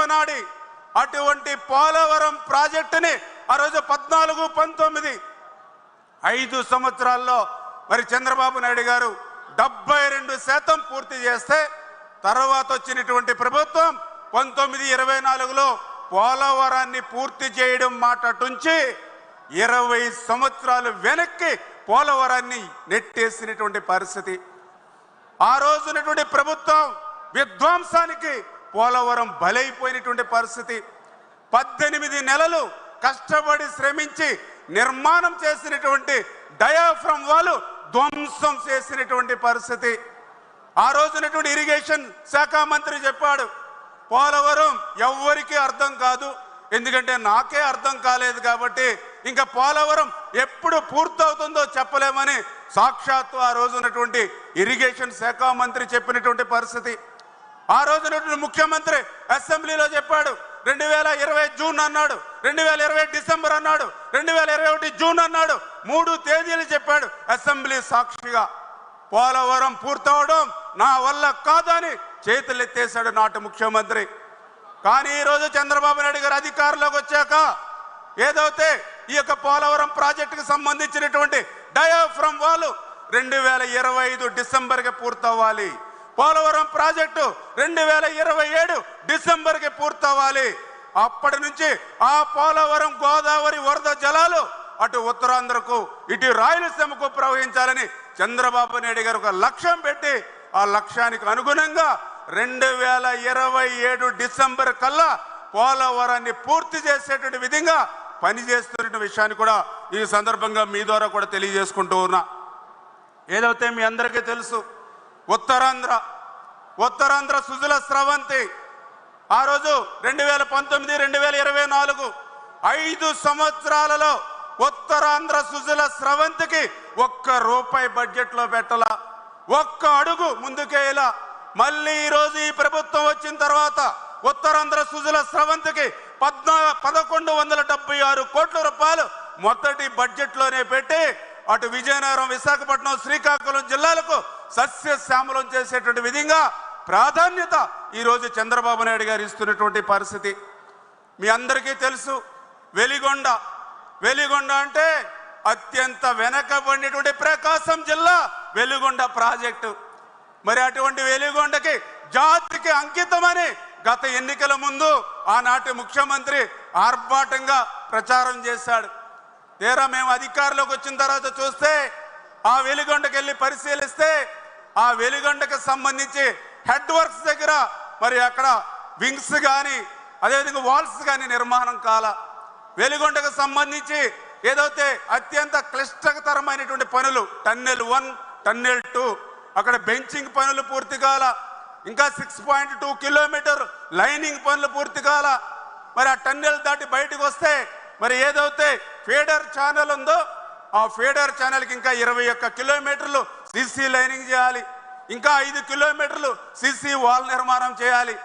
విడనాడి అటువంటి పోలవరం ప్రాజెక్టుని ఆ రోజు 14, 19 5 సంవత్సరాల్లో మరి చంద్రబాబు నాయుడు గారు 72% పూర్తి చేస్తే తర్వాత వచ్చినటువంటి ప్రభుత్వం 19, 24లో పోలవరాన్ని పూర్తి చేయడం మాట అటుంచి 20 సంవత్సరాలు వెనక్కి పోలవరాన్ని నెట్టేసినటువంటి పరిస్థితి. ఆ రోజునటువంటి ప్రభుత్వం విధ్వంసానికి పోలవరం బలైపోయినటువంటి పరిస్థితి. 18 నెలలు కష్టపడి శ్రమించి నిర్మాణం చేసినటువంటి డయాఫ్రమ్ వాళ్ళు ధ్వంసం చేసినటువంటి పరిస్థితి. ఆ రోజునటువంటి ఇరిగేషన్ శాఖ మంత్రి చెప్పాడు, పోలవరం ఎవ్వరికీ అర్థం కాదు, ఎందుకంటే నాకే అర్థం కాలేదు కాబట్టి ఇంకా పోలవరం ఎప్పుడు పూర్తవుతుందో చెప్పలేమని సాక్షాత్తు ఆ రోజునటువంటి ఇరిగేషన్ శాఖ మంత్రి చెప్పినటువంటి పరిస్థితి. ఆ రోజునటువంటి ముఖ్యమంత్రి అసెంబ్లీలో చెప్పాడు, 2020 జూన్ అన్నాడు, 2020 డిసెంబర్ అన్నాడు, 2021 జూన్ అన్నాడు, 3 తేదీలు చెప్పాడు అసెంబ్లీ సాక్షిగా. పోలవరం పూర్తవడం నా వల్ల కాదని చేతులెత్తేశాడు నాటి ముఖ్యమంత్రి. కానీ ఈరోజు చంద్రబాబు నాయుడు గారు అధికారంలోకి వచ్చాక ఏదైతే ఈ యొక్క పోలవరం ప్రాజెక్టుకు సంబంధించినటువంటి డయాఫ్రమ్ వాళ్ళు 2025 డిసెంబర్కి పూర్తవ్వాలి, పోలవరం ప్రాజెక్టు 2027 డిసెంబర్కి పూర్తవ్వాలి. అప్పటి నుంచి ఆ పోలవరం గోదావరి వరద జలాలు అటు ఉత్తరాంధ్రకు ఇటు రాయలసీమకు ప్రవహించాలని చంద్రబాబు నాయుడు గారు ఒక లక్ష్యం పెట్టి ఆ లక్ష్యానికి అనుగుణంగా 2027 డిసెంబర్ కల్లా పోలవరాన్ని పూర్తి చేసేటువంటి విధంగా పనిచేస్తున్న విషయాన్ని కూడా ఈ సందర్భంగా మీ ద్వారా కూడా తెలియజేసుకుంటూ ఉన్నా. ఏదైతే మీ అందరికీ తెలుసు, ఉత్తరాంధ్ర సుజల స్రవంతి ఆ రోజు 2019, 2024 5 సంవత్సరాలలో ఉత్తరాంధ్ర సుజల స్రవంతికి ₹1 బడ్జెట్లో పెట్టాల, 1 అడుగు ముందుకేలా. మళ్ళీ ఈరోజు ఈ ప్రభుత్వం వచ్చిన తర్వాత ఉత్తరాంధ్ర సుజల స్రవంతికి 1,176 కోట్ల రూపాయలు మొదటి బడ్జెట్లోనే పెట్టి అటు విజయనగరం, విశాఖపట్నం, శ్రీకాకుళం జిల్లాలకు సస్యశ్యామలం చేసేటువంటి విధంగా ప్రాధాన్యత ఈరోజు చంద్రబాబు నాయుడు గారు ఇస్తున్నటువంటి పరిస్థితి. మీ అందరికీ తెలుసు, వెలిగొండ అంటే అత్యంత వెనకబడినటువంటి ప్రకాశం జిల్లా వెలిగొండ ప్రాజెక్టు. మరి అటువంటి వెలిగొండకి జాతికి అంకితమని గత ఎన్నికల ముందు ఆనాటి ముఖ్యమంత్రి ఆర్భాటంగా ప్రచారం చేశాడు. తీరా మేము అధికారంలోకి వచ్చిన తర్వాత చూస్తే ఆ వెలిగొండకి వెళ్ళి పరిశీలిస్తే ఆ వెలిగొండకు సంబంధించి హెడ్ వర్క్స్ దగ్గర మరి అక్కడ వింగ్స్ కానీ అదేవిధంగా వాల్స్ కానీ నిర్మాణం కాల. వెలిగొండకు సంబంధించి ఏదైతే అత్యంత క్లిష్టతరమైనటువంటి పనులు టన్నెల్ 1, టన్నెల్ 2 అక్కడ బెంచింగ్ పనులు పూర్తి కాల. ఇంకా 6.2 కిలోమీటర్ లైనింగ్ పనులు పూర్తి కాల. మరి ఆ టన్నెల్ దాటి బయటకు వస్తే మరి ఏదైతే ఫీడర్ ఛానల్ ఉందో ఆ ఫీడర్ ఛానల్కి ఇంకా 21 కిలోమీటర్లు సిసి లైనింగ్ చేయాలి, ఇంకా 5 కిలోమీటర్లు సిసి వాల్ నిర్మాణం చేయాలి.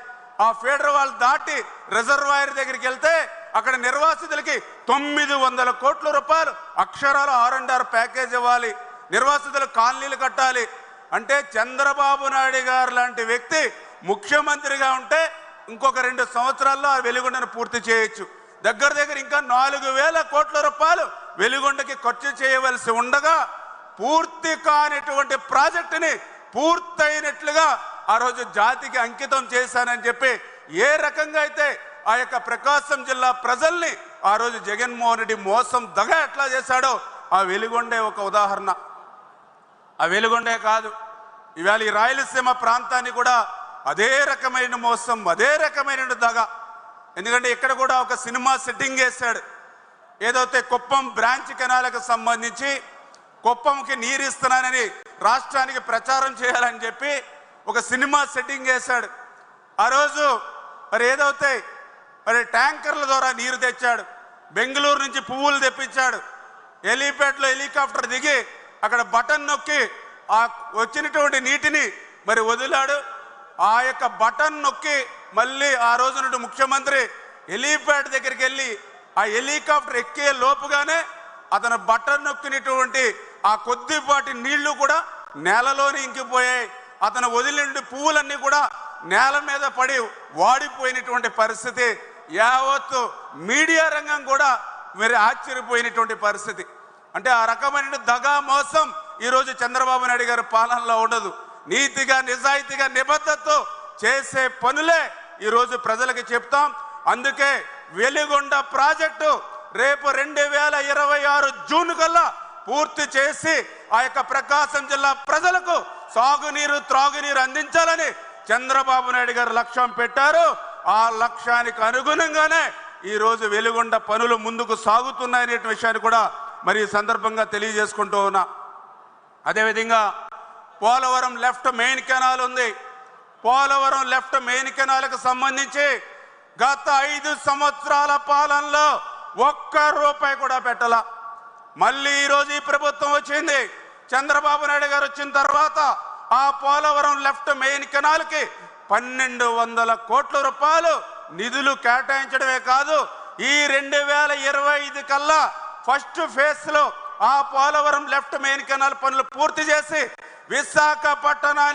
ఆ ఫీడర్ వాల్ దాటి రిజర్వాయర్ దగ్గరికి వెళ్తే అక్కడ నిర్వాసితులకి 900 కోట్ల రూపాయలు అక్షరాలు R&R ప్యాకేజ్ ఇవ్వాలి, నిర్వాసితులు కాలనీలు కట్టాలి. అంటే చంద్రబాబు నాయుడు గారు లాంటి వ్యక్తి ముఖ్యమంత్రిగా ఉంటే ఇంకొక 2 సంవత్సరాల్లో ఆ వెలిగొండను పూర్తి చేయొచ్చు. దగ్గర ఇంకా 4,000 కోట్ల రూపాయలు వెలిగొండకి ఖర్చు చేయవలసి ఉండగా పూర్తి కానిటువంటి ప్రాజెక్టుని పూర్తయినట్లుగా ఆ రోజు జాతికి అంకితం చేశానని చెప్పి ఏ రకంగా అయితే ఆ యొక్క ప్రకాశం జిల్లా ప్రజల్ని ఆ రోజు జగన్మోహన్ రెడ్డి మోసం దగ ఎట్లా చేశాడో ఆ వెలిగొండే ఒక ఉదాహరణ. ఆ వెలిగొండే కాదు, ఇవాళ ఈ రాయలసీమ ప్రాంతాన్ని కూడా అదే రకమైన మోసం, అదే రకమైన దగ. ఎందుకంటే ఇక్కడ కూడా ఒక సినిమా సెట్టింగ్ వేశాడు. ఏదైతే కుప్పం బ్రాంచ్ కెనాలకు సంబంధించి కుప్పంకి నీరు ఇస్తున్నానని రాష్ట్రానికి ప్రచారం చేయాలని చెప్పి ఒక సినిమా సెట్టింగ్ వేశాడు. ఆ రోజు మరి ఏదైతే మరి ట్యాంకర్ల ద్వారా నీరు తెచ్చాడు, బెంగళూరు నుంచి పువ్వులు తెప్పించాడు, హెలీప్యాడ్లో హెలికాప్టర్ దిగి అక్కడ బటన్ నొక్కి ఆ వచ్చినటువంటి నీటిని మరి వదిలాడు. ఆ యొక్క బటన్ నొక్కి మళ్ళీ ఆ రోజున ముఖ్యమంత్రి హెలీప్యాడ్ దగ్గరికి వెళ్ళి ఆ హెలికాప్టర్ ఎక్కే లోపుగానే అతను బటన్ నొక్కినటువంటి ఆ కొద్దిపాటి నీళ్లు కూడా నేలలోనే ఇంకిపోయాయి. అతను వదిలిన పువ్వులన్నీ కూడా నేల మీద పడి వాడిపోయినటువంటి పరిస్థితి, యావత్తు మీడియా రంగం కూడా మరి ఆశ్చర్యపోయినటువంటి పరిస్థితి. అంటే ఆ రకమైన దగా మోసం ఈరోజు చంద్రబాబు నాయుడు గారి పాలనలో ఉండదు. నీతిగా నిజాయితీగా నిబద్ధతతో చేసే పనులే ఈరోజు ప్రజలకు చెప్తాం. అందుకే వెలిగొండ ప్రాజెక్టు రేపు 2026 జూన్ కల్లా పూర్తి చేసి ఆ యొక్క ప్రకాశం జిల్లా ప్రజలకు సాగునీరు త్రాగునీరు అందించాలని చంద్రబాబు నాయుడు గారు లక్ష్యం పెట్టారు. ఆ లక్ష్యానికి అనుగుణంగానే ఈరోజు వెలిగొండ పనులు ముందుకు సాగుతున్నాయనే విషయాన్ని కూడా మరి ఈ సందర్భంగా తెలియజేసుకుంటూ ఉన్నా. అదేవిధంగా పోలవరం లెఫ్ట్ మెయిన్ కెనాల్ ఉంది. పోలవరం లెఫ్ట్ మెయిన్ కెనాల్కి సంబంధించి గత 5 సంవత్సరాల పాలనలో ఒక్క రూపాయి కూడా పెట్టాల. మళ్ళీ ఈరోజు ఈ ప్రభుత్వం వచ్చింది, చంద్రబాబు నాయుడు గారు వచ్చిన తర్వాత ఆ పోలవరం లెఫ్ట్ మెయిన్ కెనాల్కి 1200 కోట్ల రూపాయలు నిధులు కేటాయించడమే కాదు, ఈ 2025 కల్లా ఫస్ట్ ఫేజ్ లో ఆ పోలవరం లెఫ్ట్ మెయిన్ కెనాల్ పనులు పూర్తి చేసి విశాఖపట్నాన్ని